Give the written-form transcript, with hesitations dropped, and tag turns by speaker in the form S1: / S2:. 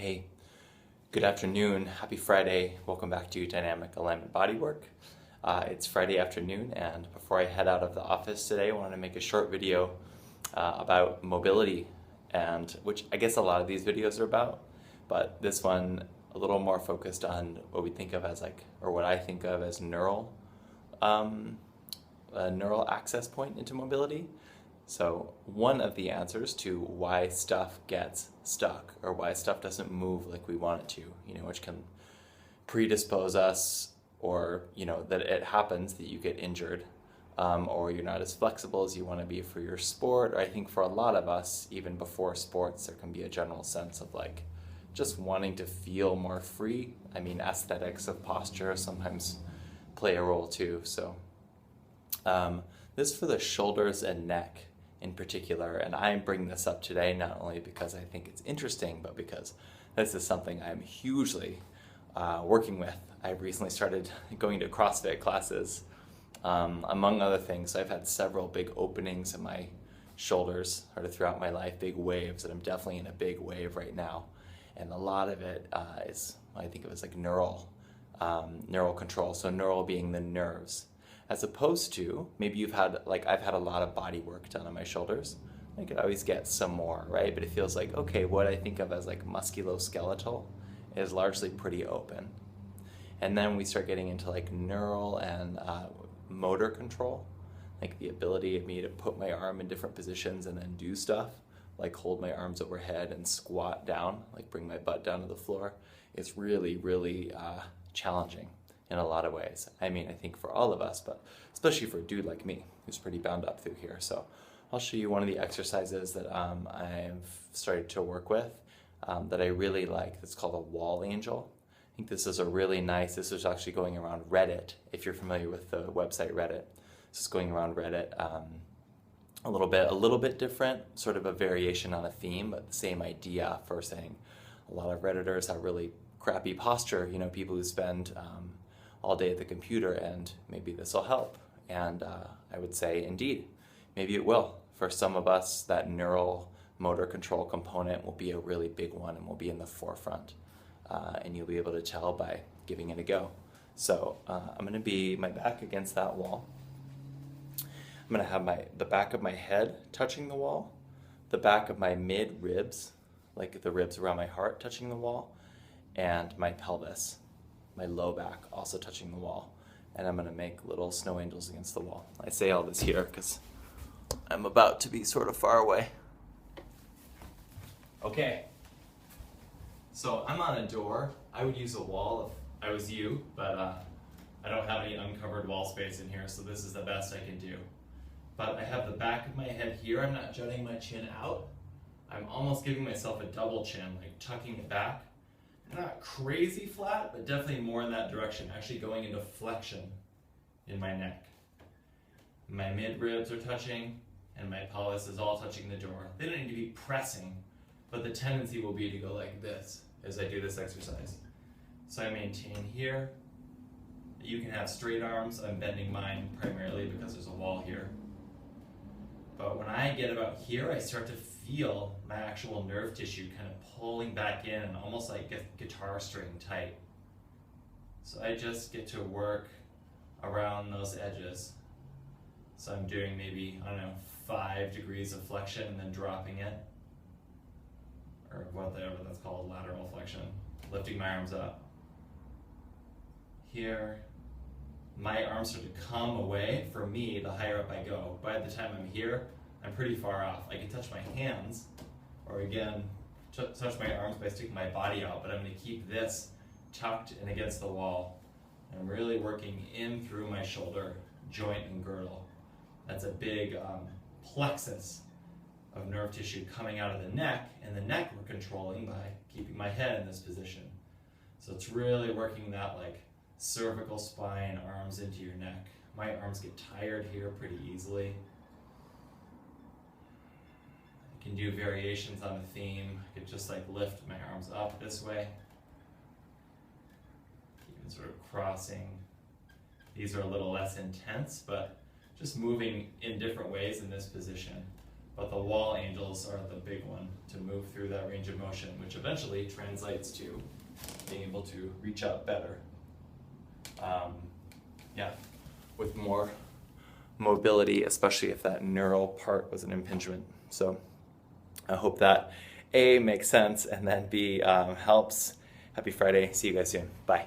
S1: Hey, good afternoon, happy Friday. Welcome back to Dynamic Alignment Bodywork. It's Friday afternoon, and before I head out of the office today, I wanted to make a short video about mobility, and which I guess a lot of these videos are about, but this one a little more focused on what we think of as or what I think of as a neural access point into mobility. So one of the answers to why stuff gets stuck or why stuff doesn't move like we want it to, which can predispose us, or, that it happens that you get injured, or you're not as flexible as you want to be for your sport. Or I think for a lot of us, even before sports, there can be a general sense of just wanting to feel more free. I mean, aesthetics of posture sometimes play a role too. So this is for the shoulders and neck in particular, and I'm bringing this up today not only because I think it's interesting, but because this is something I'm hugely working with. I've recently started going to CrossFit classes, among other things. So I've had several big openings in my shoulders sort of throughout my life, big waves, and I'm definitely in a big wave right now. And a lot of it is, I think of as neural control. So neural being the nerves, as opposed to maybe you've had, I've had a lot of body work done on my shoulders. I could always get some more, right? But it feels like, okay, what I think of as musculoskeletal is largely pretty open. And then we start getting into neural and motor control, the ability of me to put my arm in different positions and then do stuff, like hold my arms overhead and squat down, bring my butt down to the floor. It's really, really challenging in a lot of ways. I mean, I think for all of us, but especially for a dude like me, who's pretty bound up through here. So I'll show you one of the exercises that I've started to work with that I really like. It's called a wall angel. I think this is a really nice, this is actually going around Reddit, if you're familiar with the website Reddit. This is going around Reddit a little bit different, sort of a variation on a theme, but the same idea for saying a lot of Redditors have really crappy posture, people who spend all day at the computer, and maybe this will help. And I would say, indeed, maybe it will. For some of us, that neural motor control component will be a really big one and will be in the forefront. And you'll be able to tell by giving it a go. So I'm going to be my back against that wall. I'm going to have the back of my head touching the wall, the back of my mid ribs, the ribs around my heart touching the wall, and my pelvis, my low back also touching the wall. And I'm going to make little snow angels against the wall. I say all this here because I'm about to be sort of far away. Okay. So I'm on a door. I would use a wall if I was you, but I don't have any uncovered wall space in here, so this is the best I can do. But I have the back of my head here. I'm not jutting my chin out. I'm almost giving myself a double chin, tucking it back. Not crazy flat, but definitely more in that direction, actually going into flexion in my neck. My mid ribs are touching, and my pelvis is all touching the door. They don't need to be pressing, but the tendency will be to go like this as I do this exercise. So I maintain here. You can have straight arms. I'm bending mine primarily because there's a wall here. But when I get about here, I start to feel my actual nerve tissue kind of pulling back in and almost like guitar string tight. So I just get to work around those edges. So I'm doing maybe, 5 degrees of flexion and then dropping it. Or whatever that's called, lateral flexion. Lifting my arms up. Here, my arms start to come away. For me, the higher up I go. By the time I'm here, I'm pretty far off. I can touch my hands, or again, touch my arms by sticking my body out, but I'm going to keep this tucked in against the wall. I'm really working in through my shoulder joint and girdle. That's a big plexus of nerve tissue coming out of the neck, and the neck we're controlling by keeping my head in this position. So it's really working that cervical spine, arms into your neck. My arms get tired here pretty easily. I can do variations on a theme. I could just lift my arms up this way. Even sort of crossing. These are a little less intense, but just moving in different ways in this position. but the wall angels are the big one to move through that range of motion, which eventually translates to being able to reach out better. Yeah, with more mobility, especially if that neural part was an impingement. So I hope that A, makes sense, and then B, helps. Happy Friday. See you guys soon. Bye.